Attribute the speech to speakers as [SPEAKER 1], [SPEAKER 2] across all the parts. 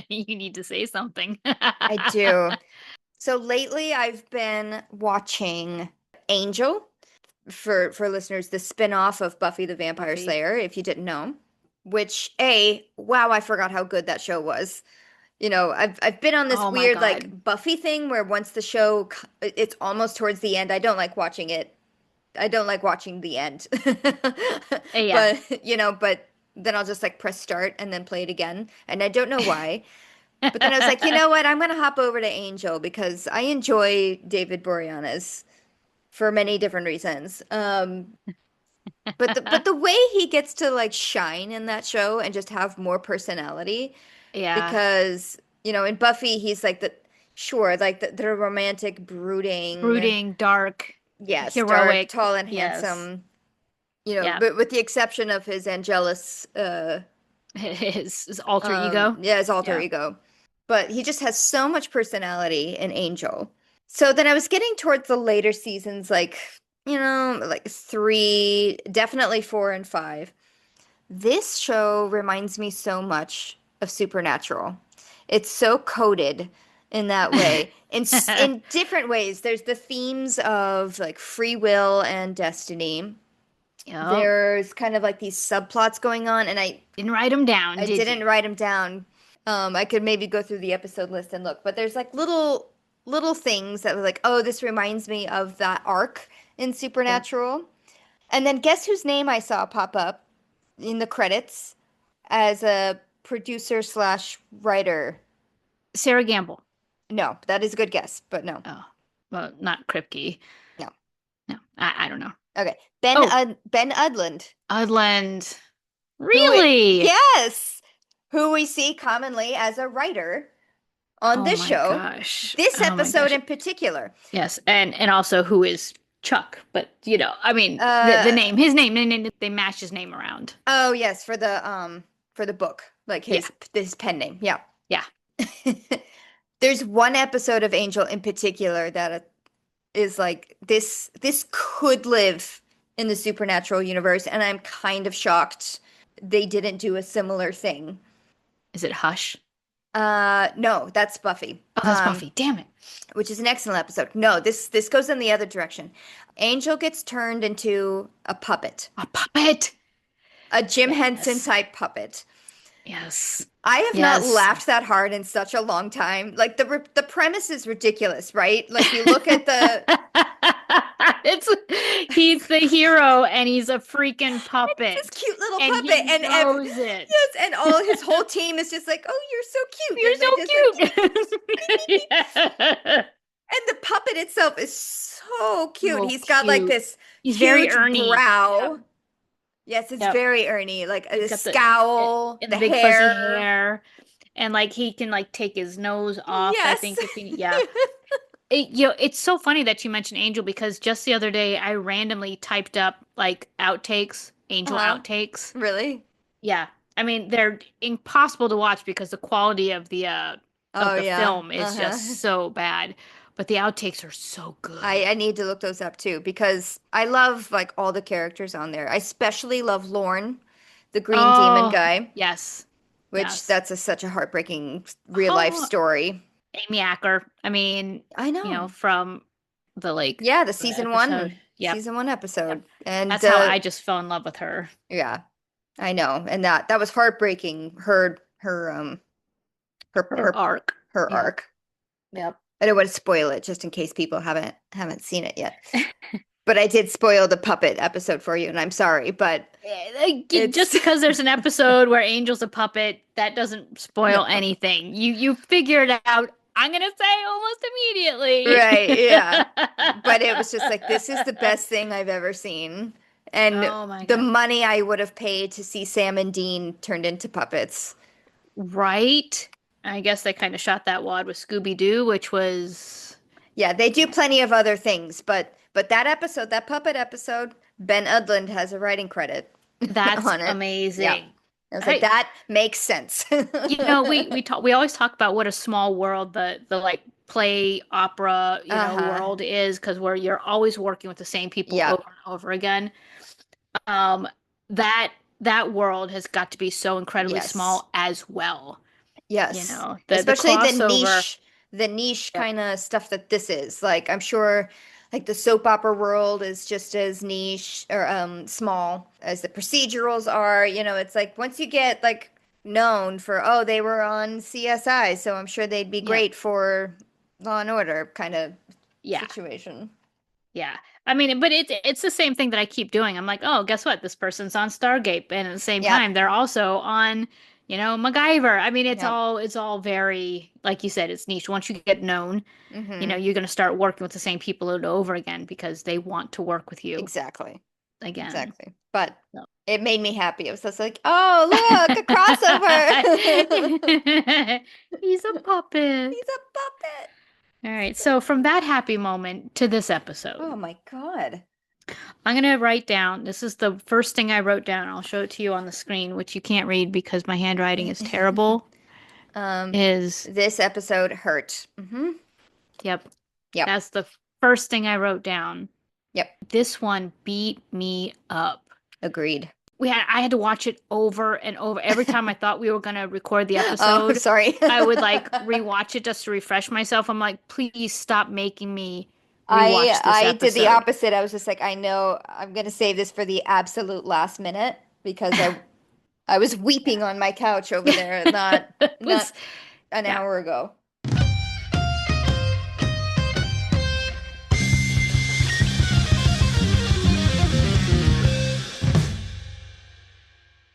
[SPEAKER 1] You need to say something.
[SPEAKER 2] I do. So lately I've been watching Angel for listeners, the spin-off of Buffy the Vampire
[SPEAKER 1] Buffy.
[SPEAKER 2] Slayer, if you didn't know. Which wow, I forgot how good that show was. I've been on this
[SPEAKER 1] Oh my
[SPEAKER 2] weird
[SPEAKER 1] God.
[SPEAKER 2] like Buffy thing where once the show it's almost towards the end, I don't like watching it. I don't like watching the end.
[SPEAKER 1] Yeah.
[SPEAKER 2] But then I'll just like press start and then play it again. And I don't know why. But then I was like, you know what? I'm gonna hop over to Angel because I enjoy David Boreanaz for many different reasons. But the way he gets to like shine in that show and just have more personality,
[SPEAKER 1] Yeah.
[SPEAKER 2] because in Buffy he's like the romantic brooding,
[SPEAKER 1] Brooding, dark,
[SPEAKER 2] yes, dark,
[SPEAKER 1] heroic.
[SPEAKER 2] tall and
[SPEAKER 1] Yes.
[SPEAKER 2] handsome,
[SPEAKER 1] Yeah.
[SPEAKER 2] but with the exception of his Angelus
[SPEAKER 1] His alter ego.
[SPEAKER 2] yeah, his alter
[SPEAKER 1] Yeah.
[SPEAKER 2] ego. But he just has so much personality in Angel. So then I was getting towards the later seasons, like, like three, definitely four and five. This show reminds me so much of Supernatural. It's so coded in that way. In different ways. There's the themes of like free will and destiny.
[SPEAKER 1] Yep.
[SPEAKER 2] There's kind of like these subplots going on, and I
[SPEAKER 1] Didn't write him down,
[SPEAKER 2] I
[SPEAKER 1] did you?
[SPEAKER 2] didn't write them down. I could maybe go through the episode list and look, but there's like little things that were like, oh, this reminds me of that arc in
[SPEAKER 1] Cool.
[SPEAKER 2] Supernatural. And then guess whose name I saw pop up in the credits as a producer slash writer?
[SPEAKER 1] Sarah Gamble.
[SPEAKER 2] No, that is a good guess, but no,
[SPEAKER 1] Oh, well, not Kripke.
[SPEAKER 2] no.
[SPEAKER 1] No, I don't know.
[SPEAKER 2] Okay,
[SPEAKER 1] Oh,
[SPEAKER 2] Ben Udland,
[SPEAKER 1] Udland.
[SPEAKER 2] who
[SPEAKER 1] Really?
[SPEAKER 2] yes, who we see commonly as a writer on
[SPEAKER 1] Oh
[SPEAKER 2] this
[SPEAKER 1] my
[SPEAKER 2] show.
[SPEAKER 1] gosh.
[SPEAKER 2] This
[SPEAKER 1] Oh my
[SPEAKER 2] episode
[SPEAKER 1] gosh.
[SPEAKER 2] in particular.
[SPEAKER 1] Yes, and also who is Chuck? But I mean, the
[SPEAKER 2] Uh,
[SPEAKER 1] name, his name, they mash his name around.
[SPEAKER 2] oh yes, for the book, like
[SPEAKER 1] Yeah,
[SPEAKER 2] his pen name. Yeah.
[SPEAKER 1] yeah.
[SPEAKER 2] There's one episode of Angel in particular that is like this could live in the supernatural universe, and I'm kind of shocked they didn't do a similar thing.
[SPEAKER 1] Is it Hush?
[SPEAKER 2] No, that's Buffy.
[SPEAKER 1] Oh, that's Buffy. Damn it.
[SPEAKER 2] Which is an excellent episode. No, this goes in the other direction. Angel gets turned into a puppet,
[SPEAKER 1] A puppet.
[SPEAKER 2] a Jim Henson
[SPEAKER 1] Yes.
[SPEAKER 2] type puppet.
[SPEAKER 1] Yes.
[SPEAKER 2] I have not
[SPEAKER 1] Yes.
[SPEAKER 2] laughed that hard in such a long time. Like the premise is ridiculous, right? Like you look at the
[SPEAKER 1] It's he's the hero and he's a freaking
[SPEAKER 2] this
[SPEAKER 1] puppet.
[SPEAKER 2] cute little
[SPEAKER 1] And
[SPEAKER 2] puppet,
[SPEAKER 1] he knows it.
[SPEAKER 2] yes, and all his whole team is just like, "Oh, you're so cute,"
[SPEAKER 1] You're
[SPEAKER 2] and they
[SPEAKER 1] so
[SPEAKER 2] just like,
[SPEAKER 1] cute. Yeah.
[SPEAKER 2] and the puppet itself is so cute.
[SPEAKER 1] So
[SPEAKER 2] He's got like
[SPEAKER 1] cute.
[SPEAKER 2] this
[SPEAKER 1] He's very
[SPEAKER 2] huge
[SPEAKER 1] Ernie. Yep.
[SPEAKER 2] brow. Yes, it's
[SPEAKER 1] Yep.
[SPEAKER 2] very Ernie, like
[SPEAKER 1] He's
[SPEAKER 2] the
[SPEAKER 1] got
[SPEAKER 2] scowl,
[SPEAKER 1] and
[SPEAKER 2] the
[SPEAKER 1] the big fuzzy
[SPEAKER 2] hair.
[SPEAKER 1] hair. And like he can like take his nose off, I
[SPEAKER 2] Yes.
[SPEAKER 1] think if he yeah. It's so funny that you mentioned Angel because just the other day I randomly typed up like outtakes, Angel
[SPEAKER 2] Uh-huh.
[SPEAKER 1] outtakes.
[SPEAKER 2] Really?
[SPEAKER 1] Yeah. I mean, they're impossible to watch because the quality of
[SPEAKER 2] Oh
[SPEAKER 1] the
[SPEAKER 2] yeah.
[SPEAKER 1] film is
[SPEAKER 2] Uh-huh.
[SPEAKER 1] just so bad. But the outtakes are so good.
[SPEAKER 2] I need to look those up too because I love like all the characters on there. I especially love Lorne, the green demon
[SPEAKER 1] Oh,
[SPEAKER 2] guy,
[SPEAKER 1] yes.
[SPEAKER 2] which
[SPEAKER 1] Yes.
[SPEAKER 2] that's such a heartbreaking real life
[SPEAKER 1] Oh,
[SPEAKER 2] story.
[SPEAKER 1] Amy Acker. I mean,
[SPEAKER 2] I know.
[SPEAKER 1] from the like
[SPEAKER 2] Yeah, the
[SPEAKER 1] the episode. Yep.
[SPEAKER 2] season one
[SPEAKER 1] Yep.
[SPEAKER 2] episode. And
[SPEAKER 1] That's how I just fell in love with her.
[SPEAKER 2] yeah, I know. And that was heartbreaking. Her
[SPEAKER 1] Her
[SPEAKER 2] her
[SPEAKER 1] arc.
[SPEAKER 2] her
[SPEAKER 1] Yep.
[SPEAKER 2] arc.
[SPEAKER 1] Yep.
[SPEAKER 2] I don't want to spoil it just in case people haven't seen it yet. But I did spoil the puppet episode for you, and I'm sorry, but
[SPEAKER 1] Just
[SPEAKER 2] it's
[SPEAKER 1] because there's an episode where Angel's a puppet, that doesn't spoil
[SPEAKER 2] no.
[SPEAKER 1] anything. You figure it out. I'm gonna say almost immediately.
[SPEAKER 2] Right, yeah. But it was just like this is the best thing I've ever seen. And
[SPEAKER 1] Oh my
[SPEAKER 2] the
[SPEAKER 1] God.
[SPEAKER 2] money I would have paid to see Sam and Dean turned into puppets.
[SPEAKER 1] Right? I guess they kind of shot that wad with Scooby-Doo, which was
[SPEAKER 2] Yeah, they do plenty of other things, but that episode, that puppet episode, Ben Udland has a writing credit
[SPEAKER 1] that's
[SPEAKER 2] on it. Yeah.
[SPEAKER 1] amazing.
[SPEAKER 2] I was like,
[SPEAKER 1] I
[SPEAKER 2] that makes sense.
[SPEAKER 1] we always talk about what a small world the like play opera,
[SPEAKER 2] Uh-huh.
[SPEAKER 1] world is because where you're always working with the same people
[SPEAKER 2] Yeah.
[SPEAKER 1] over and over again. Um, that that world has got to be so incredibly
[SPEAKER 2] Yes.
[SPEAKER 1] small as well.
[SPEAKER 2] Yes.
[SPEAKER 1] the
[SPEAKER 2] Especially
[SPEAKER 1] crossover.
[SPEAKER 2] the niche
[SPEAKER 1] Yep.
[SPEAKER 2] kind of stuff that this is. Like I'm sure like the soap opera world is just as niche or small as the procedurals are. It's like once you get like known for, oh, they were on CSI, so I'm sure they'd be
[SPEAKER 1] Yep.
[SPEAKER 2] great for Law and Order kind of
[SPEAKER 1] Yeah.
[SPEAKER 2] situation.
[SPEAKER 1] Yeah. I mean, but it's the same thing that I keep doing. I'm like, oh, guess what? This person's on Stargate, and at the same
[SPEAKER 2] Yep.
[SPEAKER 1] time, they're also on, MacGyver. I mean,
[SPEAKER 2] Yep.
[SPEAKER 1] it's all very, like you said, it's niche. Once you get known,
[SPEAKER 2] Mm-hmm.
[SPEAKER 1] you're going to start working with the same people over again because they want to work with you
[SPEAKER 2] Exactly.
[SPEAKER 1] again.
[SPEAKER 2] Exactly. But
[SPEAKER 1] So.
[SPEAKER 2] it made me happy. It was just like, oh, look, a crossover.
[SPEAKER 1] He's a puppet.
[SPEAKER 2] He's a puppet.
[SPEAKER 1] All right.
[SPEAKER 2] So
[SPEAKER 1] So from
[SPEAKER 2] cute.
[SPEAKER 1] that happy moment to this
[SPEAKER 2] Oh
[SPEAKER 1] episode,
[SPEAKER 2] my God.
[SPEAKER 1] I'm going to write down, this is the first thing I wrote down. I'll show it to you on the screen, which you can't read because my handwriting is terrible.
[SPEAKER 2] Um,
[SPEAKER 1] Is,
[SPEAKER 2] this episode hurt.
[SPEAKER 1] yep,
[SPEAKER 2] Yep.
[SPEAKER 1] that's the first thing I wrote down.
[SPEAKER 2] Yep.
[SPEAKER 1] This one beat me up.
[SPEAKER 2] Agreed.
[SPEAKER 1] I had to watch it over and over. Every time I thought we were going to record the
[SPEAKER 2] Oh,
[SPEAKER 1] episode,
[SPEAKER 2] sorry.
[SPEAKER 1] I would like rewatch it just to refresh myself. I'm like, please stop making me
[SPEAKER 2] I
[SPEAKER 1] rewatch this
[SPEAKER 2] I did the
[SPEAKER 1] episode.
[SPEAKER 2] opposite. I was just like, I know I'm gonna save this for the absolute last minute because I was weeping on my couch over there
[SPEAKER 1] It
[SPEAKER 2] not
[SPEAKER 1] was,
[SPEAKER 2] an
[SPEAKER 1] yeah.
[SPEAKER 2] hour ago.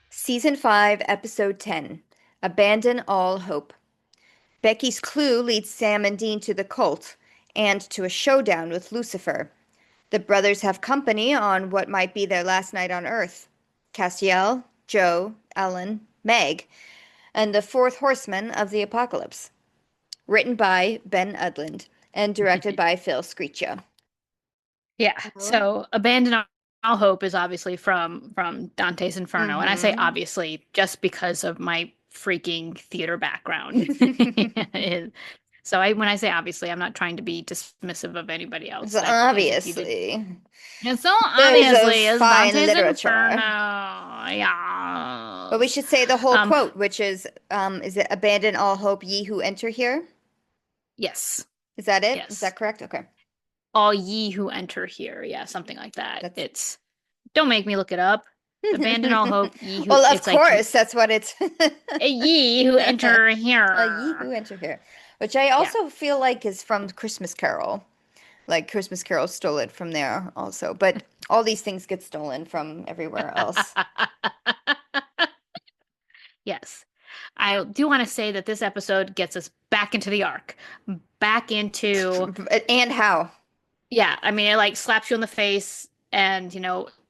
[SPEAKER 2] Season 5, Episode 10. Abandon all hope. Becky's clue leads Sam and Dean to the cult and to a showdown with Lucifer. The brothers have company on what might be their last night on Earth. Castiel, Joe, Ellen, Meg, and the fourth horseman of the apocalypse. Written by Ben Udland and directed by Phil Screecha.
[SPEAKER 1] Yeah.
[SPEAKER 2] Oh.
[SPEAKER 1] So Abandon All Hope is obviously from Dante's Inferno. And I say
[SPEAKER 2] Mm-hmm.
[SPEAKER 1] obviously just because of my freaking theater background. So when I say obviously, I'm not trying to be dismissive of anybody else
[SPEAKER 2] So
[SPEAKER 1] that is if you did.
[SPEAKER 2] obviously,
[SPEAKER 1] And so
[SPEAKER 2] there's a
[SPEAKER 1] obviously is
[SPEAKER 2] fine
[SPEAKER 1] Dante's Inferno.
[SPEAKER 2] literature. But we
[SPEAKER 1] Yes.
[SPEAKER 2] should say the whole
[SPEAKER 1] Um,
[SPEAKER 2] quote, which is it abandon all hope, ye who enter here?
[SPEAKER 1] yes.
[SPEAKER 2] Is that it? Is
[SPEAKER 1] Yes.
[SPEAKER 2] that correct? Okay.
[SPEAKER 1] All ye who enter here. Yeah, something like that.
[SPEAKER 2] That's
[SPEAKER 1] It's don't make me look it up. Abandon all hope, ye who
[SPEAKER 2] well, of
[SPEAKER 1] it's like
[SPEAKER 2] course, that's what it's
[SPEAKER 1] ye who enter
[SPEAKER 2] ye
[SPEAKER 1] here.
[SPEAKER 2] who enter here, which I
[SPEAKER 1] Yeah.
[SPEAKER 2] also feel like is from Christmas Carol. Like Christmas Carol stole it from there also, but all these things get stolen from everywhere else.
[SPEAKER 1] Yes. I do want to say that this episode gets us back into the arc. Back into,
[SPEAKER 2] And how?
[SPEAKER 1] yeah, I mean, it like slaps you in the face and,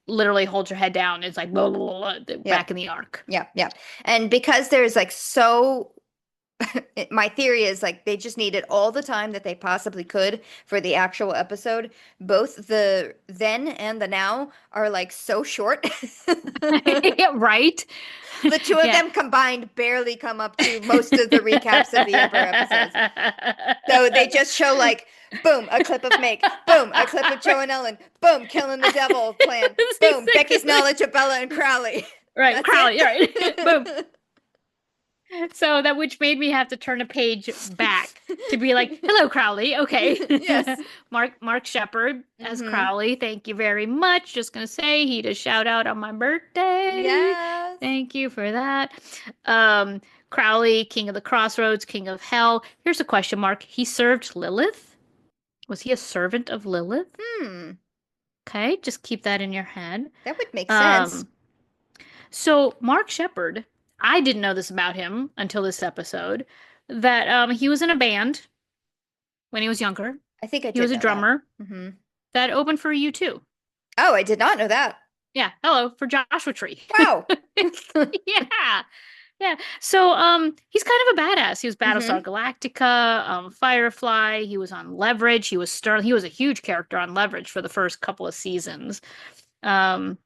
[SPEAKER 1] literally holds your head down. It's like, blah, blah, blah,
[SPEAKER 2] Yep.
[SPEAKER 1] back in the arc.
[SPEAKER 2] Yep. Yep. And because there's like my theory is like they just needed all the time that they possibly could for the actual episode. Both the then and the now are like so short.
[SPEAKER 1] Right?
[SPEAKER 2] The two of
[SPEAKER 1] Yeah.
[SPEAKER 2] them combined barely come up to most of the recaps of the Emperor episodes. So they just show like, boom, a clip of Meg, boom, a clip of Joe and Ellen, boom, killing the devil plan, boom, Becky's knowledge of Bella and Crowley.
[SPEAKER 1] Right,
[SPEAKER 2] That's
[SPEAKER 1] Crowley, right. Boom.
[SPEAKER 2] it.
[SPEAKER 1] So that which made me have to turn a page back to be like, "Hello, Crowley." Okay.
[SPEAKER 2] Yes.
[SPEAKER 1] Mark Shepard as
[SPEAKER 2] Mm-hmm.
[SPEAKER 1] Crowley. Thank you very much. Just gonna say he did a shout out on my birthday.
[SPEAKER 2] Yes.
[SPEAKER 1] Thank you for that. Um, Crowley, King of the Crossroads, King of Hell. Here's a question mark. He served Lilith. Was he a servant of Lilith?
[SPEAKER 2] Hmm.
[SPEAKER 1] Okay, just keep that in your head.
[SPEAKER 2] That would make sense.
[SPEAKER 1] Um, So Mark Shepard, I didn't know this about him until this episode, that he was in a band when he was younger.
[SPEAKER 2] I think I
[SPEAKER 1] He
[SPEAKER 2] did
[SPEAKER 1] was a
[SPEAKER 2] know that.
[SPEAKER 1] drummer
[SPEAKER 2] Mm-hmm.
[SPEAKER 1] that opened for U2.
[SPEAKER 2] Oh, I did not know that.
[SPEAKER 1] Yeah, hello for Joshua Tree.
[SPEAKER 2] Wow.
[SPEAKER 1] Yeah. Yeah. So he's kind of a badass. He was Battlestar
[SPEAKER 2] Mm-hmm.
[SPEAKER 1] Galactica, Firefly, he was on Leverage, he was Sterling, he was a huge character on Leverage for the first couple of seasons. Um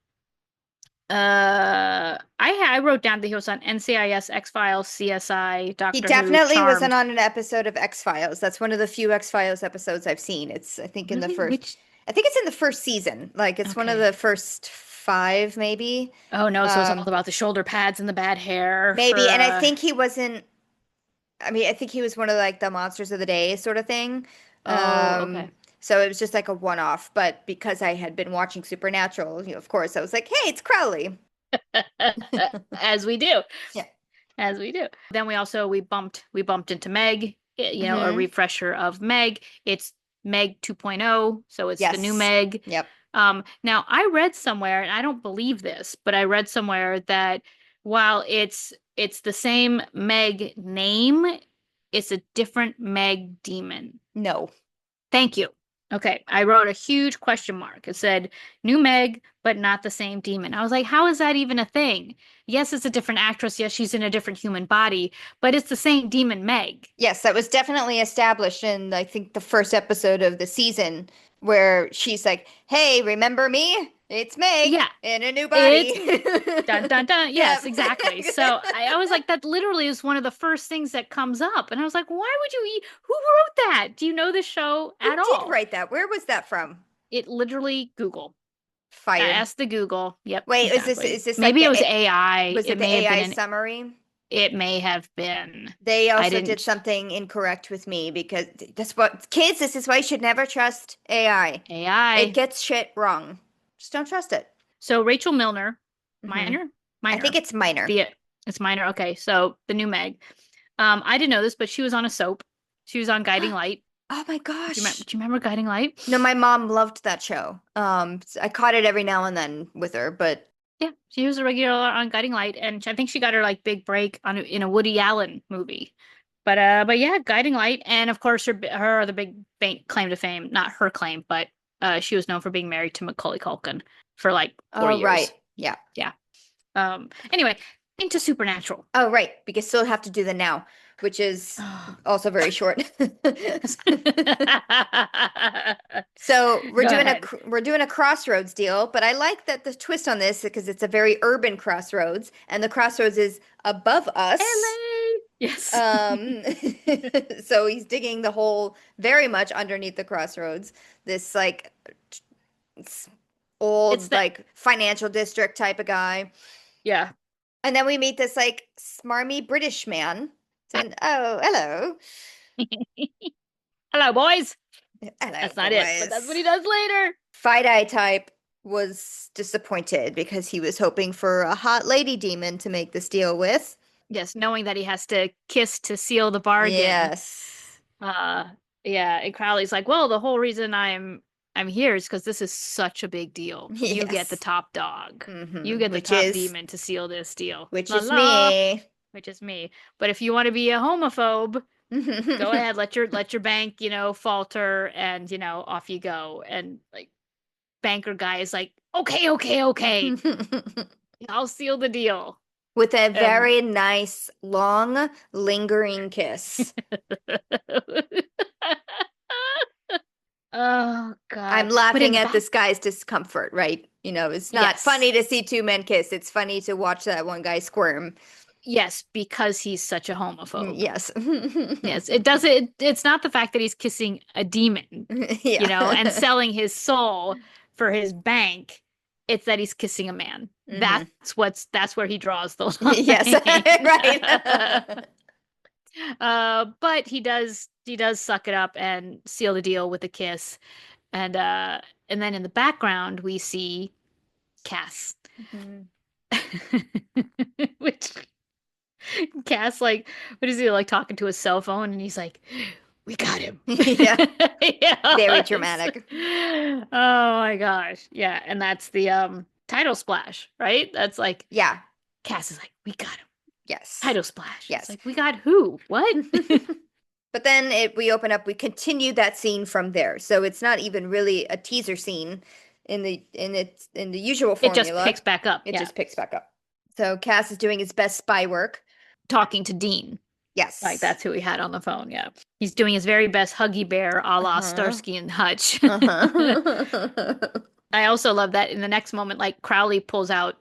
[SPEAKER 1] I wrote down that he was on NCIS, X-Files, CSI,
[SPEAKER 2] He
[SPEAKER 1] Doctor Who,
[SPEAKER 2] definitely wasn't
[SPEAKER 1] Charmed.
[SPEAKER 2] on an episode of X-Files. That's one of the few X-Files episodes I've seen. It's,
[SPEAKER 1] Really? Which?
[SPEAKER 2] I think it's in the first season. Like it's one of
[SPEAKER 1] Okay.
[SPEAKER 2] the first five, maybe.
[SPEAKER 1] Oh no, so it's all
[SPEAKER 2] Um,
[SPEAKER 1] about the shoulder pads and the bad hair
[SPEAKER 2] maybe.
[SPEAKER 1] for
[SPEAKER 2] And I think he wasn't, I mean, I think he was one of like the monsters of the day sort of thing.
[SPEAKER 1] Oh, okay.
[SPEAKER 2] So it was just like a one-off. But because I had been watching Supernatural, of course, I was like, hey, it's Crowley.
[SPEAKER 1] As we do.
[SPEAKER 2] Yeah.
[SPEAKER 1] As we do. Then we bumped into Meg, a
[SPEAKER 2] Hmm.
[SPEAKER 1] refresher of Meg. It's Meg 2.0, so it's the new
[SPEAKER 2] Yes.
[SPEAKER 1] Meg.
[SPEAKER 2] Yep.
[SPEAKER 1] Now I read somewhere, and I don't believe this, but I read somewhere that while it's the same Meg name, it's a different Meg demon.
[SPEAKER 2] No.
[SPEAKER 1] Thank you. Okay, I wrote a huge question mark. It said new Meg, but not the same demon. I was like, how is that even a thing? Yes, it's a different actress. Yes, she's in a different human body, but it's the same demon Meg.
[SPEAKER 2] Yes, that was definitely established in, I think, the first episode of the season where she's like, hey, remember me? It's Meg
[SPEAKER 1] Yeah,
[SPEAKER 2] in a new
[SPEAKER 1] it's
[SPEAKER 2] body.
[SPEAKER 1] dun dun dun. Yes,
[SPEAKER 2] Yep.
[SPEAKER 1] exactly. So I was like, that literally is one of the first things that comes up. And I was like, why would you eat? Who wrote that? Do you know the show
[SPEAKER 2] Who
[SPEAKER 1] at
[SPEAKER 2] did
[SPEAKER 1] all?
[SPEAKER 2] write that? Where was that from?
[SPEAKER 1] It literally Google. I
[SPEAKER 2] Fired.
[SPEAKER 1] asked the Google. Yep,
[SPEAKER 2] Wait,
[SPEAKER 1] exactly.
[SPEAKER 2] is this like
[SPEAKER 1] Maybe it
[SPEAKER 2] the
[SPEAKER 1] was AI.
[SPEAKER 2] was
[SPEAKER 1] It
[SPEAKER 2] it the
[SPEAKER 1] may have been
[SPEAKER 2] AI
[SPEAKER 1] an
[SPEAKER 2] summary?
[SPEAKER 1] It may have been.
[SPEAKER 2] They
[SPEAKER 1] I
[SPEAKER 2] also did
[SPEAKER 1] didn't.
[SPEAKER 2] something incorrect with me because that's what kids, this is why you should never trust AI. It
[SPEAKER 1] AI.
[SPEAKER 2] gets shit wrong. Just don't trust it.
[SPEAKER 1] So Rachel Milner,
[SPEAKER 2] Hmm.
[SPEAKER 1] minor,
[SPEAKER 2] I think
[SPEAKER 1] minor.
[SPEAKER 2] it's minor.
[SPEAKER 1] The it's minor. Okay, so the new Meg. I didn't know this, but she was on a soap. She was on Guiding Light.
[SPEAKER 2] Oh my
[SPEAKER 1] Do you remember?
[SPEAKER 2] gosh.
[SPEAKER 1] Do you remember Guiding Light?
[SPEAKER 2] No, my mom loved that show. I caught it every now and then with her, but
[SPEAKER 1] Yeah, she was a regular on Guiding Light, and I think she got her like big break in a Woody Allen movie. But yeah, Guiding Light, and of course her other big claim to fame, not her claim, but she was known for being married to Macaulay Culkin for like 4 years.
[SPEAKER 2] right. Yeah.
[SPEAKER 1] Yeah. Anyway, into Supernatural.
[SPEAKER 2] Oh, right. Because still have to do the now, which is also very short.
[SPEAKER 1] Yes.
[SPEAKER 2] So
[SPEAKER 1] Go ahead.
[SPEAKER 2] we're doing a crossroads deal, but I like that the twist on this because it's a very urban crossroads, and the crossroads is above us.
[SPEAKER 1] LA. Yes.
[SPEAKER 2] Um, so he's digging the hole very much underneath the crossroads. This like s-
[SPEAKER 1] It's
[SPEAKER 2] old
[SPEAKER 1] that.
[SPEAKER 2] like financial district type of guy.
[SPEAKER 1] Yeah.
[SPEAKER 2] And then we meet this like smarmy British man. And oh, hello.
[SPEAKER 1] Hello, boys.
[SPEAKER 2] Hello,
[SPEAKER 1] That's not it, but that's what
[SPEAKER 2] boys.
[SPEAKER 1] he does later.
[SPEAKER 2] Fight Eye type was disappointed because he was hoping for a hot lady demon to make this deal with.
[SPEAKER 1] Yes, knowing that he has to kiss to seal the bargain.
[SPEAKER 2] Yes.
[SPEAKER 1] Uh, yeah, and Crowley's like, well, the whole reason I'm here is because this is such a big deal. You get the
[SPEAKER 2] Yes.
[SPEAKER 1] top dog. You
[SPEAKER 2] Hmm.
[SPEAKER 1] get the top demon to seal this deal.
[SPEAKER 2] Which
[SPEAKER 1] La
[SPEAKER 2] is
[SPEAKER 1] la,
[SPEAKER 2] me.
[SPEAKER 1] which is me. But if you want to be a homophobe, go ahead, let your bank, falter and, off you go. And like banker guy is like, okay, okay, okay. I'll seal the deal.
[SPEAKER 2] With a
[SPEAKER 1] And
[SPEAKER 2] very nice, long, lingering kiss.
[SPEAKER 1] oh
[SPEAKER 2] I'm
[SPEAKER 1] God. But in
[SPEAKER 2] laughing
[SPEAKER 1] the
[SPEAKER 2] at
[SPEAKER 1] back,
[SPEAKER 2] this guy's discomfort, right? It's not
[SPEAKER 1] yes.
[SPEAKER 2] funny to see two men kiss. It's funny to watch that one guy squirm.
[SPEAKER 1] Yes, because he's such a homophobe.
[SPEAKER 2] Yes.
[SPEAKER 1] Yes, it doesn't. It's not the fact that he's kissing a demon, and
[SPEAKER 2] Yeah.
[SPEAKER 1] selling his soul for his bank. It's that he's kissing a man.
[SPEAKER 2] Hmm.
[SPEAKER 1] That's where he draws the
[SPEAKER 2] Yes,
[SPEAKER 1] line.
[SPEAKER 2] right.
[SPEAKER 1] But he does suck it up and seal the deal with a kiss. And then in the background we see Cass.
[SPEAKER 2] Mhm.
[SPEAKER 1] Which Cass, like, what is he like talking to his cell phone, and he's like, "We got him."
[SPEAKER 2] Yeah, very
[SPEAKER 1] Yes.
[SPEAKER 2] dramatic.
[SPEAKER 1] Oh my gosh. Yeah, and that's the title splash, right? That's like
[SPEAKER 2] Yeah,
[SPEAKER 1] Cass is like, "We got him."
[SPEAKER 2] yes,
[SPEAKER 1] Title splash. It's
[SPEAKER 2] yes.
[SPEAKER 1] like, "We got who? What?"
[SPEAKER 2] But then we open up, we continue that scene from there. So it's not even really a teaser scene in the usual
[SPEAKER 1] It just
[SPEAKER 2] formula.
[SPEAKER 1] picks back up.
[SPEAKER 2] It
[SPEAKER 1] Yeah.
[SPEAKER 2] just picks back up. So Cass is doing his best spy work.
[SPEAKER 1] Talking to Dean. Like
[SPEAKER 2] Yes.
[SPEAKER 1] that's who he had on the phone. Yeah. He's doing his very best Huggy Bear a la
[SPEAKER 2] Uh-huh.
[SPEAKER 1] Starsky and Hutch.
[SPEAKER 2] Uh-huh.
[SPEAKER 1] I also love that in the next moment, like Crowley pulls out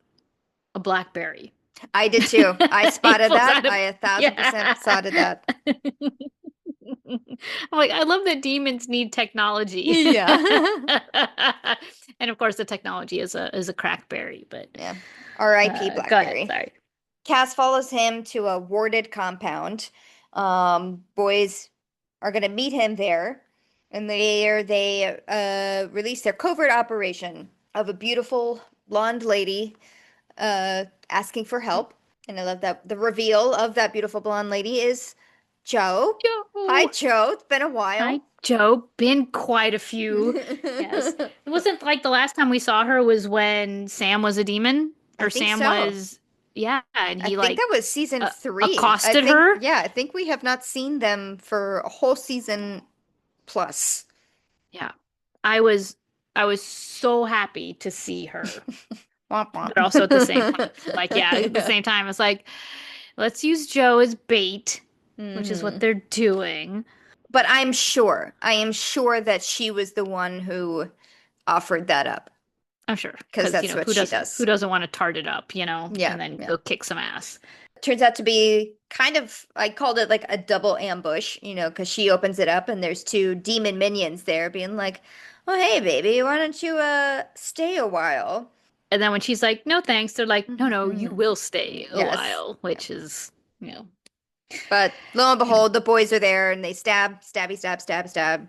[SPEAKER 1] a BlackBerry.
[SPEAKER 2] I did too. I
[SPEAKER 1] He
[SPEAKER 2] spotted
[SPEAKER 1] pulls
[SPEAKER 2] that.
[SPEAKER 1] out a
[SPEAKER 2] I 1,000%
[SPEAKER 1] yeah.
[SPEAKER 2] spotted that.
[SPEAKER 1] I'm like, I love that demons need technology.
[SPEAKER 2] Yeah.
[SPEAKER 1] And of course the technology is a crackberry, but
[SPEAKER 2] Yeah. R.I.P.
[SPEAKER 1] go ahead,
[SPEAKER 2] Blackberry.
[SPEAKER 1] sorry.
[SPEAKER 2] Cass follows him to a warded compound. Boys are going to meet him there, and they release their covert operation of a beautiful blonde lady asking for help. And I love that the reveal of that beautiful blonde lady is Joe. Hi,
[SPEAKER 1] Joe.
[SPEAKER 2] Joe. It's been a
[SPEAKER 1] Hi,
[SPEAKER 2] while.
[SPEAKER 1] Joe. Been quite a few. Yes. It wasn't like the last time we saw her was when Sam was a demon,
[SPEAKER 2] I
[SPEAKER 1] or
[SPEAKER 2] think
[SPEAKER 1] Sam
[SPEAKER 2] so.
[SPEAKER 1] was, yeah, and
[SPEAKER 2] I
[SPEAKER 1] he
[SPEAKER 2] think
[SPEAKER 1] like
[SPEAKER 2] that was season 3. I
[SPEAKER 1] accosted
[SPEAKER 2] think,
[SPEAKER 1] her.
[SPEAKER 2] yeah, I think we have not seen them for a whole season plus.
[SPEAKER 1] Yeah. I was I was so happy to see her.
[SPEAKER 2] Womp
[SPEAKER 1] But also at the same time, like,
[SPEAKER 2] womp.
[SPEAKER 1] yeah, at the
[SPEAKER 2] Yeah.
[SPEAKER 1] same time, it's like, let's use Joe as bait, which is what
[SPEAKER 2] Hmm.
[SPEAKER 1] they're doing.
[SPEAKER 2] But I am sure that she was the one who offered that up
[SPEAKER 1] I'm sure,
[SPEAKER 2] because
[SPEAKER 1] because
[SPEAKER 2] that's what she
[SPEAKER 1] who
[SPEAKER 2] does.
[SPEAKER 1] doesn't want to tart it up,
[SPEAKER 2] Yeah,
[SPEAKER 1] and then
[SPEAKER 2] yeah.
[SPEAKER 1] go kick some ass.
[SPEAKER 2] Turns out to be kind of, I called it like a double ambush, because she opens it up and there's two demon minions there being like, "Oh, hey, baby, why don't you stay a while?"
[SPEAKER 1] And then when she's like, "No, thanks," they're like, "No, no, you will stay a
[SPEAKER 2] Yes.
[SPEAKER 1] while,"
[SPEAKER 2] Yeah.
[SPEAKER 1] which is, you know,
[SPEAKER 2] But lo and
[SPEAKER 1] you know,
[SPEAKER 2] behold, the boys are there and they stab, stabby, stab, stab, stab.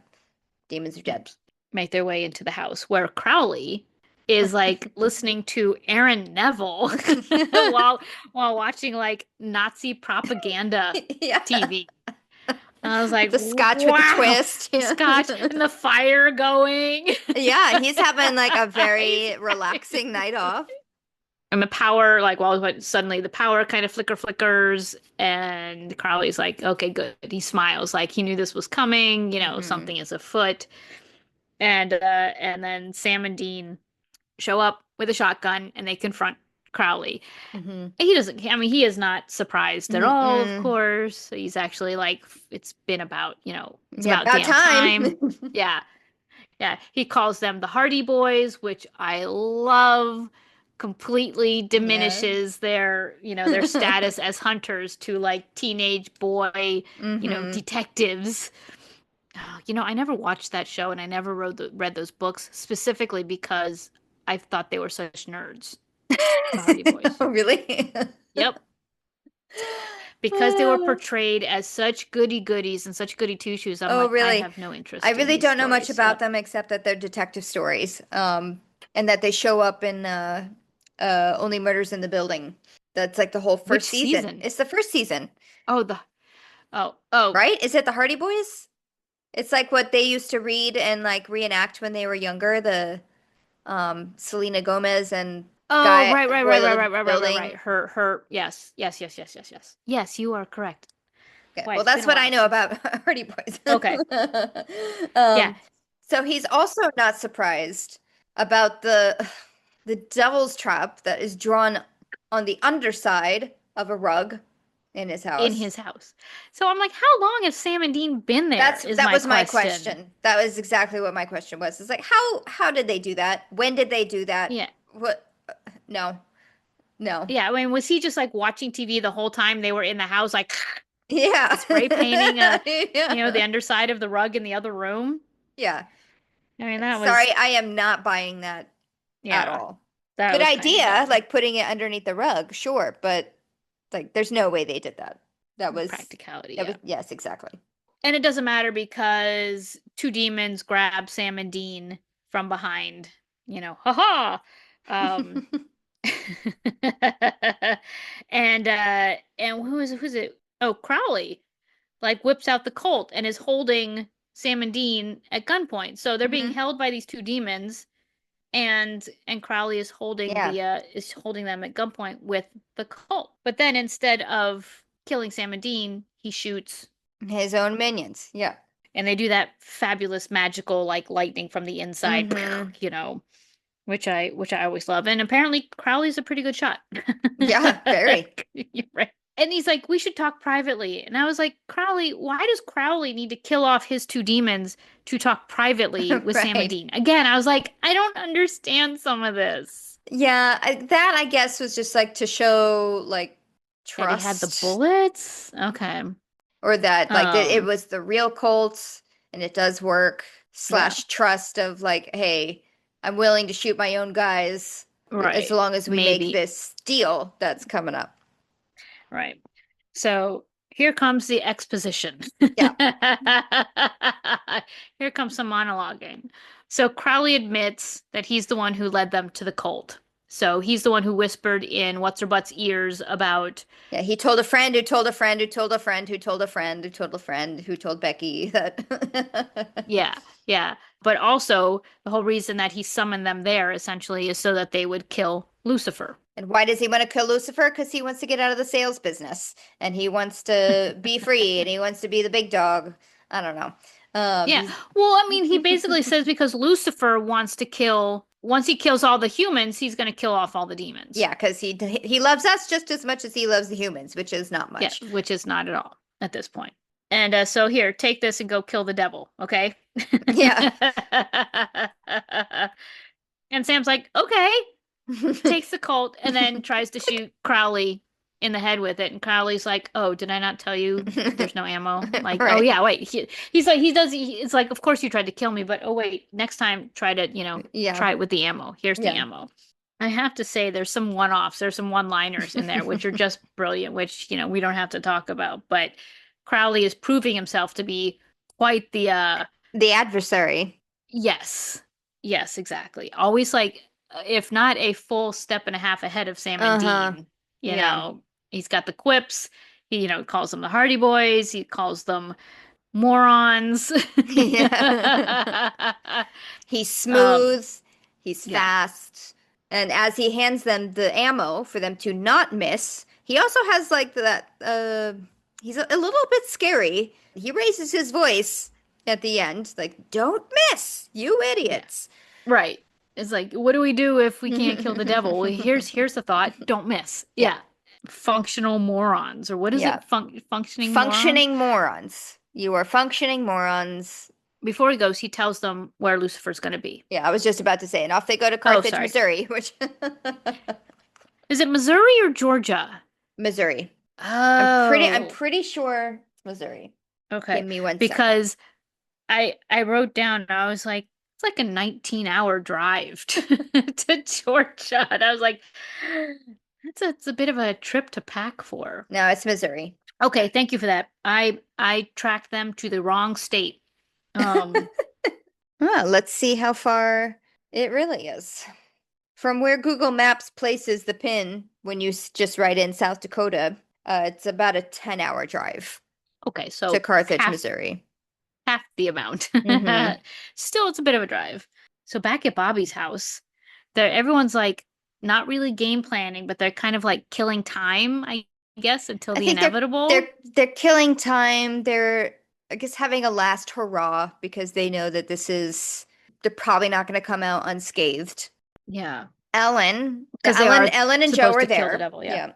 [SPEAKER 2] Demons are dead.
[SPEAKER 1] make their way into the house where Crowley is like listening to Aaron Neville while watching like Nazi propaganda
[SPEAKER 2] Yeah.
[SPEAKER 1] TV. And I was like,
[SPEAKER 2] The scotch with the
[SPEAKER 1] wow,
[SPEAKER 2] twist.
[SPEAKER 1] the
[SPEAKER 2] Yeah.
[SPEAKER 1] scotch and the fire going.
[SPEAKER 2] Yeah, he's having like a
[SPEAKER 1] He's
[SPEAKER 2] very
[SPEAKER 1] right.
[SPEAKER 2] relaxing night off.
[SPEAKER 1] And the power, like, well, but suddenly the power kind of flickers, and Crowley's like, okay, good. He smiles, like he knew this was coming,
[SPEAKER 2] Hmm.
[SPEAKER 1] something is afoot. And then Sam and Dean show up with a shotgun and they confront Crowley.
[SPEAKER 2] Hmm.
[SPEAKER 1] He doesn't, I mean, he is not surprised at all, of
[SPEAKER 2] Mm-mm.
[SPEAKER 1] course. He's actually like, it's been about, it's
[SPEAKER 2] Yeah,
[SPEAKER 1] about
[SPEAKER 2] about
[SPEAKER 1] damn
[SPEAKER 2] time.
[SPEAKER 1] time. Yeah. Yeah. He calls them the Hardy Boys, which I love. Completely
[SPEAKER 2] Yeah.
[SPEAKER 1] diminishes their status as hunters to like teenage boy,
[SPEAKER 2] Hmm.
[SPEAKER 1] detectives. Oh, I never watched that show and I never read those books specifically because I thought they were such nerds, the Hardy Boys.
[SPEAKER 2] Oh, really?
[SPEAKER 1] Yep. Because they were portrayed as such goody goodies and such goody two shoes, I'm
[SPEAKER 2] Oh,
[SPEAKER 1] like, I
[SPEAKER 2] really?
[SPEAKER 1] have no
[SPEAKER 2] I
[SPEAKER 1] interest in
[SPEAKER 2] really
[SPEAKER 1] these
[SPEAKER 2] don't know much
[SPEAKER 1] stories.
[SPEAKER 2] about
[SPEAKER 1] Yep.
[SPEAKER 2] them except that they're detective stories, and that they show up in Only Murders in the Building. That's like the whole
[SPEAKER 1] Which
[SPEAKER 2] first season.
[SPEAKER 1] season?
[SPEAKER 2] It's the first season,
[SPEAKER 1] Oh, oh,
[SPEAKER 2] right? Is it the Hardy Boys? It's like what they used to read and like reenact when they were younger, the Selena Gomez and
[SPEAKER 1] oh,
[SPEAKER 2] guy
[SPEAKER 1] right, right,
[SPEAKER 2] boy
[SPEAKER 1] right,
[SPEAKER 2] that
[SPEAKER 1] right,
[SPEAKER 2] lived in
[SPEAKER 1] right,
[SPEAKER 2] the
[SPEAKER 1] right, right, right,
[SPEAKER 2] building.
[SPEAKER 1] right. Her, yes, yes, yes, yes, yes, yes. Yes, you are correct.
[SPEAKER 2] Okay,
[SPEAKER 1] Boy,
[SPEAKER 2] well,
[SPEAKER 1] it's been
[SPEAKER 2] that's
[SPEAKER 1] a
[SPEAKER 2] what I
[SPEAKER 1] while
[SPEAKER 2] know
[SPEAKER 1] since.
[SPEAKER 2] about Hardy Boys.
[SPEAKER 1] Okay. Yeah.
[SPEAKER 2] Um, so he's also not surprised about the devil's trap that is drawn on the underside of a rug in his
[SPEAKER 1] In
[SPEAKER 2] house.
[SPEAKER 1] his house. So I'm like, how long have Sam and Dean been there? Is
[SPEAKER 2] That
[SPEAKER 1] my
[SPEAKER 2] was my
[SPEAKER 1] question.
[SPEAKER 2] question. That was exactly what my question was. It's like how did they do that? When did they do that?
[SPEAKER 1] Yeah.
[SPEAKER 2] What? No, no.
[SPEAKER 1] Yeah. I mean, was he just like watching TV the whole time they were in the house, like
[SPEAKER 2] Yeah.
[SPEAKER 1] spray painting the
[SPEAKER 2] Yeah.
[SPEAKER 1] underside of the rug in the other room?
[SPEAKER 2] Yeah.
[SPEAKER 1] I mean, that
[SPEAKER 2] Sorry,
[SPEAKER 1] was,
[SPEAKER 2] I am not buying that at
[SPEAKER 1] yeah,
[SPEAKER 2] all.
[SPEAKER 1] that
[SPEAKER 2] Good
[SPEAKER 1] was kind of
[SPEAKER 2] idea,
[SPEAKER 1] dumb.
[SPEAKER 2] like putting it underneath the rug, sure, but like there's no way they did that.
[SPEAKER 1] Practicality,
[SPEAKER 2] That was
[SPEAKER 1] yeah.
[SPEAKER 2] yes, exactly.
[SPEAKER 1] And it doesn't matter because two demons grab Sam and Dean from behind, haha. Um, and who's it? Oh, Crowley like whips out the Colt and is holding Sam and Dean at gunpoint. So they're being
[SPEAKER 2] Hmm.
[SPEAKER 1] held by these two demons, and Crowley
[SPEAKER 2] Yeah,
[SPEAKER 1] is holding them at gunpoint with the Colt. But then instead of killing Sam and Dean, he shoots,
[SPEAKER 2] his own minions. Yeah.
[SPEAKER 1] and they do that fabulous magical like lightning from the inside,
[SPEAKER 2] Hmm.
[SPEAKER 1] you know, which I always love. And apparently Crowley's a pretty good shot.
[SPEAKER 2] Yeah, very.
[SPEAKER 1] You're right. And he's like, we should talk privately. And I was like, Crowley, why does Crowley need to kill off his two demons to talk privately with Sam and
[SPEAKER 2] Right.
[SPEAKER 1] Dean? Again, I was like, I don't understand some of this.
[SPEAKER 2] Yeah, that I guess was just like to show like
[SPEAKER 1] That he had the
[SPEAKER 2] trust,
[SPEAKER 1] bullets? Okay.
[SPEAKER 2] or that like it
[SPEAKER 1] Um,
[SPEAKER 2] was the real Colts and it does work
[SPEAKER 1] yeah,
[SPEAKER 2] slash trust of like, hey, I'm willing to shoot my own guys as
[SPEAKER 1] right.
[SPEAKER 2] long as we make
[SPEAKER 1] Maybe.
[SPEAKER 2] this deal that's coming up.
[SPEAKER 1] Right. So Here comes the exposition.
[SPEAKER 2] Yeah.
[SPEAKER 1] Here comes some monologuing. So Crowley admits that he's the one who led them to the cult. So he's the one who whispered in What's Her Butt's ears about,
[SPEAKER 2] Yeah, he told a friend who told a friend who told a friend who told a friend who told a friend who told Becky that.
[SPEAKER 1] yeah, yeah. But also, the whole reason that he summoned them there essentially is so that they would kill Lucifer.
[SPEAKER 2] And why does he want to kill Lucifer? Because he wants to get out of the sales business and he wants to be free and he wants to be the big dog. I don't know.
[SPEAKER 1] Yeah.
[SPEAKER 2] He's
[SPEAKER 1] Well, I mean, he basically says because Lucifer wants to kill, once he kills all the humans, he's going to kill off all the demons.
[SPEAKER 2] yeah, because he loves us just as much as he loves the humans, which is not
[SPEAKER 1] Yeah,
[SPEAKER 2] much.
[SPEAKER 1] which is not at all at this point. And so here, take this and go kill the devil, okay?
[SPEAKER 2] Yeah.
[SPEAKER 1] And Sam's like, okay, takes the Colt and then tries to shoot Crowley in the head with it. And Crowley's like, oh, did I not tell you there's no ammo? Like, oh
[SPEAKER 2] Right.
[SPEAKER 1] yeah, wait. He's like, it's like, of course you tried to kill me, but oh wait, next time try to,
[SPEAKER 2] Yeah.
[SPEAKER 1] try it with the ammo. Here's the
[SPEAKER 2] Yeah.
[SPEAKER 1] ammo. I have to say there's some one-offs, there's some one-liners in there, which are just brilliant, which, we don't have to talk about. But Crowley is proving himself to be quite
[SPEAKER 2] The adversary.
[SPEAKER 1] yes. Yes, exactly. Always like, if not a full step and a half ahead of Sam and
[SPEAKER 2] Uh-huh.
[SPEAKER 1] Dean.
[SPEAKER 2] Yeah.
[SPEAKER 1] He's got the quips. He, calls them the Hardy Boys. He calls them morons.
[SPEAKER 2] Yeah. He's
[SPEAKER 1] Um,
[SPEAKER 2] smooth, he's
[SPEAKER 1] yeah,
[SPEAKER 2] fast, and as he hands them the ammo for them to not miss, he also has like that he's a little bit scary. He raises his voice at the end, like, "Don't miss, you
[SPEAKER 1] yeah,
[SPEAKER 2] idiots."
[SPEAKER 1] right. It's like, what do we do if we can't kill the devil? Well, here's the thought: don't miss.
[SPEAKER 2] Yeah.
[SPEAKER 1] Yeah, functional morons, or what is
[SPEAKER 2] Yeah.
[SPEAKER 1] it? Functioning morons.
[SPEAKER 2] Functioning morons. You are functioning morons.
[SPEAKER 1] Before he goes, he tells them where Lucifer's going to be.
[SPEAKER 2] Yeah, I was just about to say, and off they go to
[SPEAKER 1] Oh,
[SPEAKER 2] Carthage,
[SPEAKER 1] sorry.
[SPEAKER 2] Missouri, which
[SPEAKER 1] Is it Missouri or Georgia?
[SPEAKER 2] Missouri. I'm
[SPEAKER 1] Oh,
[SPEAKER 2] pretty sure it's Missouri. Give
[SPEAKER 1] okay.
[SPEAKER 2] me 1 second.
[SPEAKER 1] Because I wrote down, I was like, it's like a 19-hour drive to Georgia. And I was like, it's a bit of a trip to pack for.
[SPEAKER 2] No, it's Missouri.
[SPEAKER 1] Okay, thank you for that. I tracked them to the wrong state. Um,
[SPEAKER 2] Let's see how far it really is. From where Google Maps places the pin when you just write in South Dakota, it's about a 10-hour drive
[SPEAKER 1] okay,
[SPEAKER 2] to
[SPEAKER 1] so
[SPEAKER 2] Carthage,
[SPEAKER 1] half
[SPEAKER 2] Missouri.
[SPEAKER 1] half the amount.
[SPEAKER 2] Mm-hmm.
[SPEAKER 1] Still, it's a bit of a drive. So back at Bobby's house, everyone's like not really game planning, but they're kind of like killing time, I guess, until
[SPEAKER 2] I
[SPEAKER 1] the
[SPEAKER 2] think
[SPEAKER 1] inevitable.
[SPEAKER 2] they're killing time. They're, I guess, having a last hurrah because they know that they're probably not going to come out unscathed.
[SPEAKER 1] Yeah,
[SPEAKER 2] Ellen,
[SPEAKER 1] because they are
[SPEAKER 2] Ellen and Joe
[SPEAKER 1] supposed
[SPEAKER 2] are
[SPEAKER 1] to kill the
[SPEAKER 2] there.
[SPEAKER 1] devil. Yeah.
[SPEAKER 2] Yeah.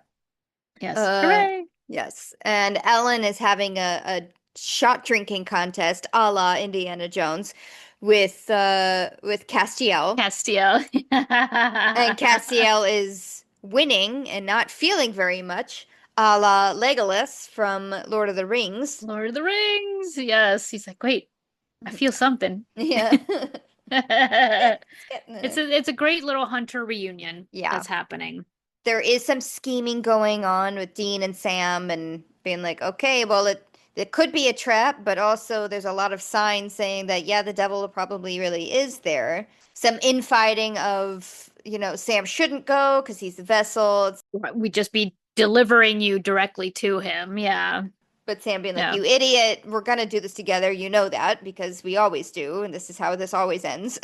[SPEAKER 1] Yes.
[SPEAKER 2] Uh,
[SPEAKER 1] Hooray.
[SPEAKER 2] yes. And Ellen is having a shot drinking contest a la Indiana Jones with Castiel.
[SPEAKER 1] Castiel.
[SPEAKER 2] And Castiel is winning and not feeling very much, a la Legolas from Lord of the Rings.
[SPEAKER 1] Lord of the Rings. Yes. He's like, wait, I feel something.
[SPEAKER 2] Yeah. It's getting
[SPEAKER 1] It's a great little hunter reunion
[SPEAKER 2] yeah.
[SPEAKER 1] that's happening.
[SPEAKER 2] There is some scheming going on with Dean and Sam and being like, okay, well, it could be a trap, but also there's a lot of signs saying that, yeah, the devil probably really is there. Some infighting of, Sam shouldn't go because he's the vessel.
[SPEAKER 1] We'd just be delivering you directly to him. Yeah.
[SPEAKER 2] But Sam being like,
[SPEAKER 1] Yeah.
[SPEAKER 2] you idiot, we're gonna do this together. You know that because we always do, and this is how this always ends.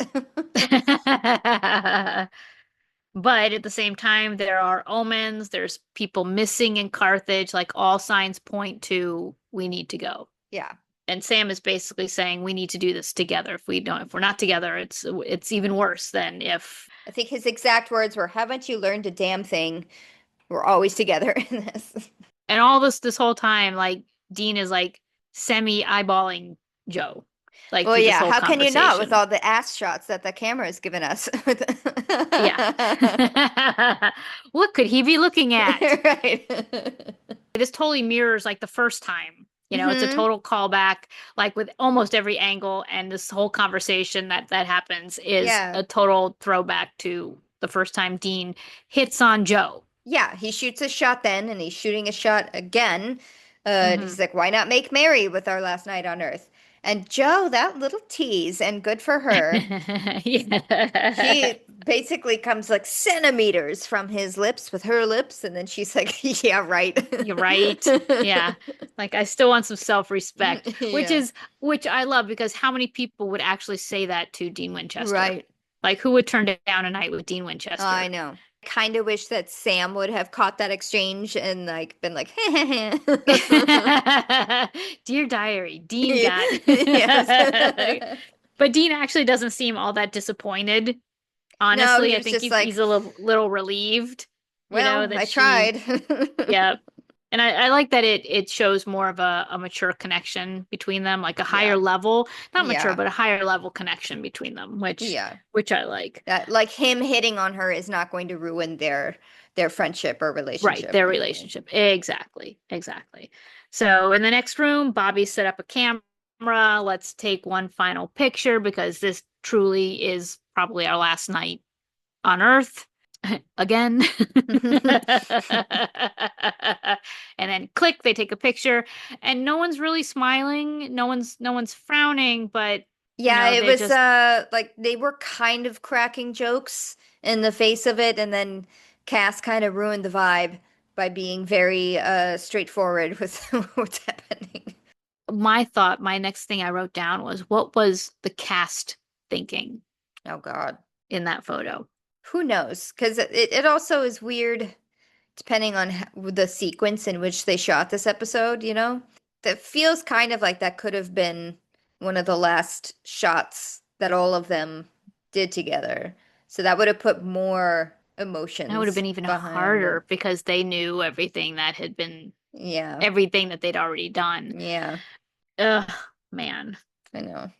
[SPEAKER 1] But at the same time, there are omens, there's people missing in Carthage, like all signs point to we need to go.
[SPEAKER 2] Yeah.
[SPEAKER 1] And Sam is basically saying we need to do this together. If we're not together, it's even worse than if
[SPEAKER 2] I think his exact words were, haven't you learned a damn thing? We're always together in this.
[SPEAKER 1] and all this whole time, like Dean is like semi eyeballing Joe. Like
[SPEAKER 2] Well,
[SPEAKER 1] through this
[SPEAKER 2] yeah,
[SPEAKER 1] whole
[SPEAKER 2] how can you not with
[SPEAKER 1] conversation.
[SPEAKER 2] all the ass shots that the camera has given us?
[SPEAKER 1] Yeah. What could he be looking at?
[SPEAKER 2] Right.
[SPEAKER 1] This totally mirrors like the first time. It's a
[SPEAKER 2] Hmm.
[SPEAKER 1] total callback, like with almost every angle, and this whole conversation that happens is
[SPEAKER 2] Yeah.
[SPEAKER 1] a total throwback to the first time Dean hits on Joe.
[SPEAKER 2] Yeah, he shoots a shot then, and he's shooting a shot again
[SPEAKER 1] Hmm.
[SPEAKER 2] He's like, why not make merry with our last night on Earth? And Joe, that little tease, and good for her.
[SPEAKER 1] Yeah.
[SPEAKER 2] She basically comes like centimeters from his lips with her lips, and then she's like, yeah, right.
[SPEAKER 1] You're right. Yeah. Like I still want some self-respect,
[SPEAKER 2] Yeah,
[SPEAKER 1] which I love because how many people would actually say that to Dean Winchester?
[SPEAKER 2] right.
[SPEAKER 1] Like who would turn down a night with Dean
[SPEAKER 2] I
[SPEAKER 1] Winchester?
[SPEAKER 2] know. Kind of wish that Sam would have caught that exchange and like been like,
[SPEAKER 1] Dear Diary, Dean got.
[SPEAKER 2] yes.
[SPEAKER 1] But Dean actually doesn't seem all that disappointed.
[SPEAKER 2] No,
[SPEAKER 1] Honestly,
[SPEAKER 2] he
[SPEAKER 1] I
[SPEAKER 2] was
[SPEAKER 1] think
[SPEAKER 2] just
[SPEAKER 1] he's
[SPEAKER 2] like,
[SPEAKER 1] a little relieved,
[SPEAKER 2] well,
[SPEAKER 1] that
[SPEAKER 2] I
[SPEAKER 1] she,
[SPEAKER 2] tried.
[SPEAKER 1] yeah. And I like that it shows more of a mature connection between them, like a higher
[SPEAKER 2] Yeah,
[SPEAKER 1] level, not mature,
[SPEAKER 2] yeah,
[SPEAKER 1] but a higher level connection between them,
[SPEAKER 2] yeah.
[SPEAKER 1] which I like.
[SPEAKER 2] That like him hitting on her is not going to ruin their friendship or
[SPEAKER 1] Right,
[SPEAKER 2] relationship
[SPEAKER 1] their
[SPEAKER 2] or anything.
[SPEAKER 1] relationship. Exactly. Exactly. So in the next room, Bobby set up a camera. Let's take one final picture because this truly is probably our last night on Earth again. And then click, they take a picture and no one's really smiling. No one's frowning, but
[SPEAKER 2] Yeah, it
[SPEAKER 1] they're
[SPEAKER 2] was
[SPEAKER 1] just
[SPEAKER 2] like they were kind of cracking jokes in the face of it, and then Cass kind of ruined the vibe by being very straightforward with what's happening.
[SPEAKER 1] my next thing I wrote down was what was the cast thinking
[SPEAKER 2] Oh God.
[SPEAKER 1] in that photo?
[SPEAKER 2] Who knows? Because it also is weird depending on the sequence in which they shot this episode, you know? That feels kind of like that could have been one of the last shots that all of them did together. So that would have put more
[SPEAKER 1] That would have
[SPEAKER 2] emotions
[SPEAKER 1] been even
[SPEAKER 2] behind it.
[SPEAKER 1] harder because they knew
[SPEAKER 2] Yeah.
[SPEAKER 1] everything that they'd already done.
[SPEAKER 2] Yeah.
[SPEAKER 1] Ugh, man.
[SPEAKER 2] I know.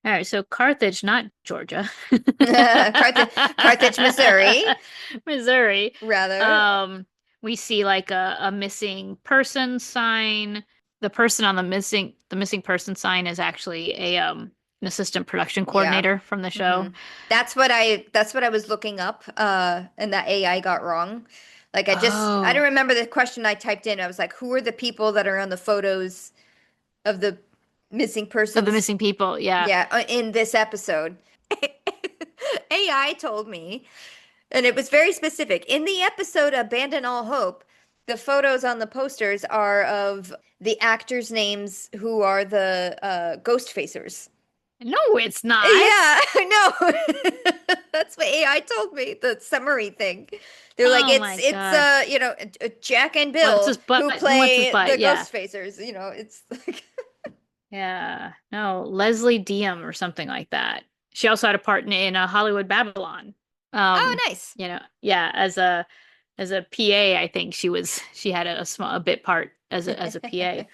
[SPEAKER 1] All right, so Carthage, not Georgia.
[SPEAKER 2] Carthage, Missouri,
[SPEAKER 1] Missouri.
[SPEAKER 2] rather.
[SPEAKER 1] Um, we see like a missing person sign. The person on the missing person sign is actually an assistant production
[SPEAKER 2] Yeah.
[SPEAKER 1] coordinator from the
[SPEAKER 2] hmm
[SPEAKER 1] show.
[SPEAKER 2] that's what I was looking up, and that AI got wrong. Like I don't
[SPEAKER 1] Oh,
[SPEAKER 2] remember the question I typed in. I was like, who are the people that are on the photos of the missing
[SPEAKER 1] of the
[SPEAKER 2] persons?
[SPEAKER 1] missing people, yeah.
[SPEAKER 2] Yeah, in this episode. AI told me, and it was very specific. In the episode Abandon All Hope, the photos on the posters are of the actors' names who are the ghost facers.
[SPEAKER 1] No, it's not.
[SPEAKER 2] Yeah, I know. That's what AI told me, the summary thing. They're like,
[SPEAKER 1] Oh
[SPEAKER 2] it's
[SPEAKER 1] my
[SPEAKER 2] it's
[SPEAKER 1] God.
[SPEAKER 2] Jack and
[SPEAKER 1] What's
[SPEAKER 2] Bill
[SPEAKER 1] his butt?
[SPEAKER 2] who
[SPEAKER 1] What's his
[SPEAKER 2] play
[SPEAKER 1] butt?
[SPEAKER 2] the
[SPEAKER 1] Yeah.
[SPEAKER 2] ghost facers. It's like
[SPEAKER 1] Yeah. No, Leslie Diem or something like that. She also had a part in Hollywood Babylon.
[SPEAKER 2] oh,
[SPEAKER 1] Um,
[SPEAKER 2] nice.
[SPEAKER 1] yeah, as a PA, I think she had a bit part as a PA.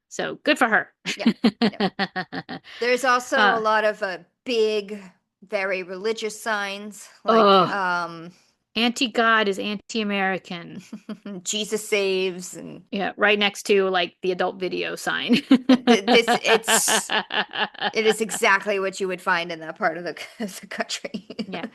[SPEAKER 1] So good for her.
[SPEAKER 2] Yeah. Yeah. There's also a
[SPEAKER 1] Uh,
[SPEAKER 2] lot of big, very religious signs like
[SPEAKER 1] oh, anti-God is anti-American.
[SPEAKER 2] Jesus saves and
[SPEAKER 1] Yeah, right next to like the adult video sign.
[SPEAKER 2] this it is exactly what you would find in that part of the country.
[SPEAKER 1] Yeah.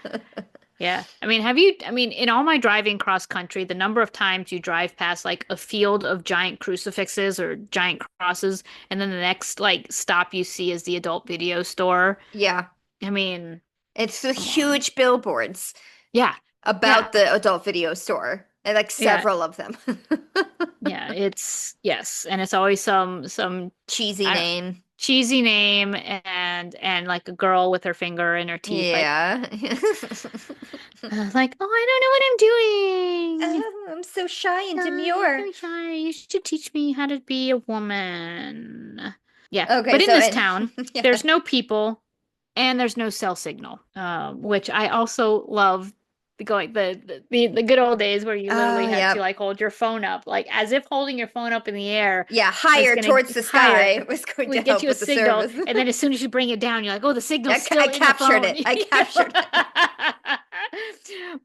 [SPEAKER 1] Yeah. I mean, in all my driving cross country, the number of times you drive past like a field of giant crucifixes or giant crosses, and then the next like stop you see is the adult video store.
[SPEAKER 2] Yeah.
[SPEAKER 1] I mean,
[SPEAKER 2] It's the
[SPEAKER 1] come on.
[SPEAKER 2] huge billboards
[SPEAKER 1] Yeah. Yeah.
[SPEAKER 2] about the adult video store, and like
[SPEAKER 1] Yeah.
[SPEAKER 2] several of them.
[SPEAKER 1] Yeah. Yes. And it's always some
[SPEAKER 2] Cheesy
[SPEAKER 1] I don't
[SPEAKER 2] name.
[SPEAKER 1] cheesy name and like a girl with her finger in her teeth,
[SPEAKER 2] Yeah.
[SPEAKER 1] like, oh, I don't know what I'm doing.
[SPEAKER 2] Oh, I'm so shy and
[SPEAKER 1] I'm
[SPEAKER 2] demure.
[SPEAKER 1] so sorry. You should teach me how to be a woman. Yeah,
[SPEAKER 2] Okay,
[SPEAKER 1] but in
[SPEAKER 2] so
[SPEAKER 1] this
[SPEAKER 2] and
[SPEAKER 1] town,
[SPEAKER 2] yeah.
[SPEAKER 1] there's no people and there's no cell signal, which I also love. The good old days where you literally
[SPEAKER 2] Oh,
[SPEAKER 1] had to
[SPEAKER 2] yeah.
[SPEAKER 1] like hold your phone up, like as if holding your phone up in the air
[SPEAKER 2] Yeah,
[SPEAKER 1] was
[SPEAKER 2] higher
[SPEAKER 1] gonna
[SPEAKER 2] towards the
[SPEAKER 1] higher
[SPEAKER 2] sky was going to
[SPEAKER 1] would get
[SPEAKER 2] help
[SPEAKER 1] you a
[SPEAKER 2] with the
[SPEAKER 1] signal,
[SPEAKER 2] service.
[SPEAKER 1] and then as soon as you bring it down, you're like, oh, the signal's
[SPEAKER 2] I
[SPEAKER 1] still in the
[SPEAKER 2] captured
[SPEAKER 1] phone.
[SPEAKER 2] it. I captured it.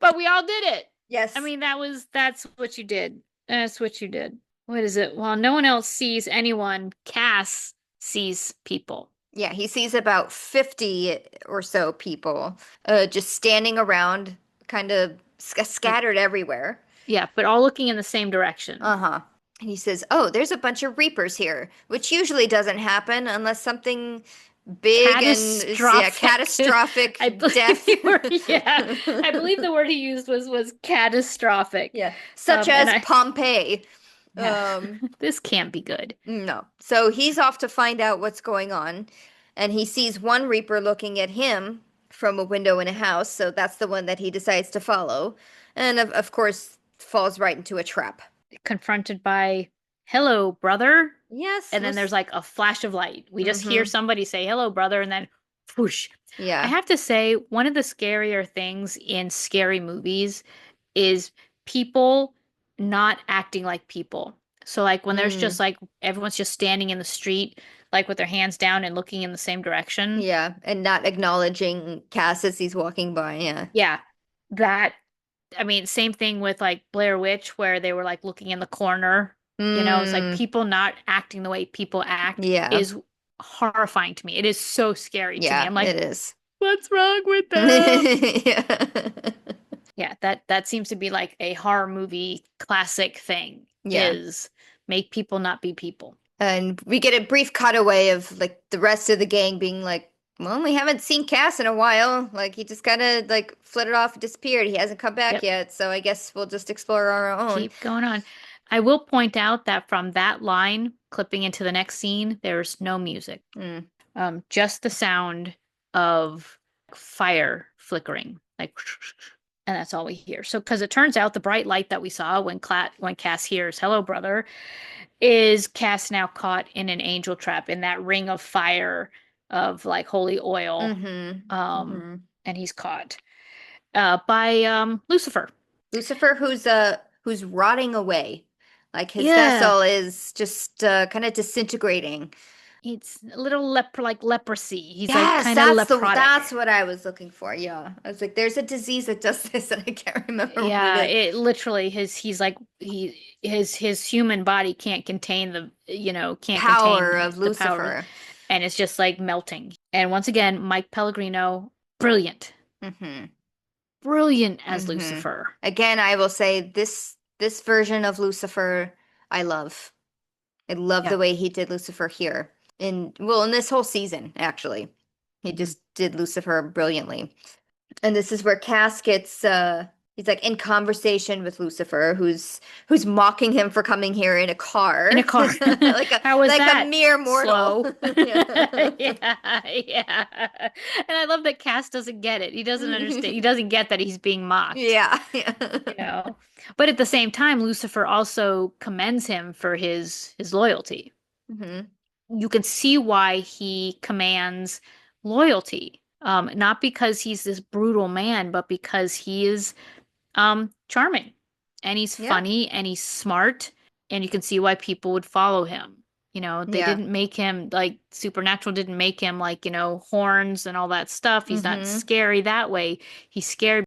[SPEAKER 1] But we all did it. I
[SPEAKER 2] Yes.
[SPEAKER 1] mean, that's what you did. That's what you did. What is it? Well, no one else sees anyone. Cass sees people.
[SPEAKER 2] Yeah, he sees about 50 or so people just standing around, kind of
[SPEAKER 1] Like,
[SPEAKER 2] scattered everywhere.
[SPEAKER 1] yeah, but all looking in the same direction.
[SPEAKER 2] Uh-huh. And he says, "Oh, there's a bunch of reapers here," which usually doesn't happen unless something big and is, yeah,
[SPEAKER 1] Catastrophic.
[SPEAKER 2] catastrophic
[SPEAKER 1] I believe
[SPEAKER 2] death.
[SPEAKER 1] the word, yeah, I believe the word he used was catastrophic.
[SPEAKER 2] Yeah, such
[SPEAKER 1] And
[SPEAKER 2] as
[SPEAKER 1] I,
[SPEAKER 2] Pompeii.
[SPEAKER 1] yeah,
[SPEAKER 2] Um,
[SPEAKER 1] this can't be good.
[SPEAKER 2] no. So he's off to find out what's going on, and he sees one reaper looking at him from a window in a house, so that's the one that he decides to follow, and of course falls right into a trap.
[SPEAKER 1] Confronted by, "Hello, brother."
[SPEAKER 2] Yes,
[SPEAKER 1] And then there's like a flash of light. We just hear
[SPEAKER 2] mm-hmm.
[SPEAKER 1] somebody say, "Hello, brother," and then whoosh. I
[SPEAKER 2] Yeah.
[SPEAKER 1] have to say, one of the scarier things in scary movies is people not acting like people. So like when there's just
[SPEAKER 2] Mm.
[SPEAKER 1] like everyone's just standing in the street, like with their hands down and looking in the same direction.
[SPEAKER 2] Yeah, and not acknowledging Cass as he's walking by. Yeah.
[SPEAKER 1] Yeah, that, I mean, same thing with like Blair Witch, where they were like looking in the corner. It's like
[SPEAKER 2] Mm.
[SPEAKER 1] people not acting the way people act
[SPEAKER 2] Yeah.
[SPEAKER 1] is horrifying to me. It is so scary to me.
[SPEAKER 2] Yeah,
[SPEAKER 1] I'm like,
[SPEAKER 2] it is.
[SPEAKER 1] what's wrong with them?
[SPEAKER 2] Yeah.
[SPEAKER 1] Yeah, that seems to be like a horror movie classic thing
[SPEAKER 2] Yeah.
[SPEAKER 1] is make people not be people.
[SPEAKER 2] And we get a brief cutaway of like the rest of the gang being like, well, we haven't seen Cass in a while. Like he just kind of like flitted off and disappeared. He hasn't come back
[SPEAKER 1] Yep,
[SPEAKER 2] yet, so I guess we'll just explore our own.
[SPEAKER 1] keep going on. I will point out that from that line clipping into the next scene, there's no music.
[SPEAKER 2] Mm.
[SPEAKER 1] Just the sound of fire flickering, like, and that's all we hear. So, because it turns out the bright light that we saw when Cass hears "Hello, brother," is Cass now caught in an angel trap in that ring of fire of like holy oil,
[SPEAKER 2] Mm-hmm.
[SPEAKER 1] um,
[SPEAKER 2] Mm-hmm.
[SPEAKER 1] and he's caught by Lucifer.
[SPEAKER 2] Lucifer, who's rotting away. Like his
[SPEAKER 1] Yeah,
[SPEAKER 2] vessel is just kind of disintegrating.
[SPEAKER 1] it's a little like leprosy. He's like
[SPEAKER 2] Yes,
[SPEAKER 1] kind of leprotic.
[SPEAKER 2] that's what I was looking for. Yeah. I was like, there's a disease that does this, and I can't remember what it
[SPEAKER 1] Yeah,
[SPEAKER 2] is.
[SPEAKER 1] it literally he's like his human body can't contain can't
[SPEAKER 2] Power
[SPEAKER 1] contain
[SPEAKER 2] of
[SPEAKER 1] the power,
[SPEAKER 2] Lucifer.
[SPEAKER 1] and it's just like melting. And once again, Mike Pellegrino, brilliant.
[SPEAKER 2] Mm-hmm.
[SPEAKER 1] Brilliant as
[SPEAKER 2] Mm-hmm.
[SPEAKER 1] Lucifer.
[SPEAKER 2] Again, I will say this version of Lucifer, I love. I love
[SPEAKER 1] Yeah.
[SPEAKER 2] the way he did Lucifer here. In this whole season, actually. He
[SPEAKER 1] Mhm.
[SPEAKER 2] just did Lucifer brilliantly. And this is where Cass gets he's like in conversation with Lucifer, who's mocking him for coming here in a car.
[SPEAKER 1] In a car.
[SPEAKER 2] Like a
[SPEAKER 1] How was
[SPEAKER 2] like a
[SPEAKER 1] that?
[SPEAKER 2] mere mortal.
[SPEAKER 1] Slow.
[SPEAKER 2] Yeah.
[SPEAKER 1] Yeah, yeah. And I love that Cass doesn't get it. He doesn't understand. He doesn't get that he's being mocked.
[SPEAKER 2] Yeah. Yeah.
[SPEAKER 1] you know. But at the same time, Lucifer also commends him for his loyalty.
[SPEAKER 2] Hmm.
[SPEAKER 1] You can see why he commands loyalty. Not because he's this brutal man, but because he is charming and he's
[SPEAKER 2] Yeah.
[SPEAKER 1] funny and he's smart, and you can see why people would follow him. They
[SPEAKER 2] Yeah.
[SPEAKER 1] didn't make him like Supernatural didn't make him like, horns and all that stuff. He's not
[SPEAKER 2] Hmm.
[SPEAKER 1] scary that way. He's scary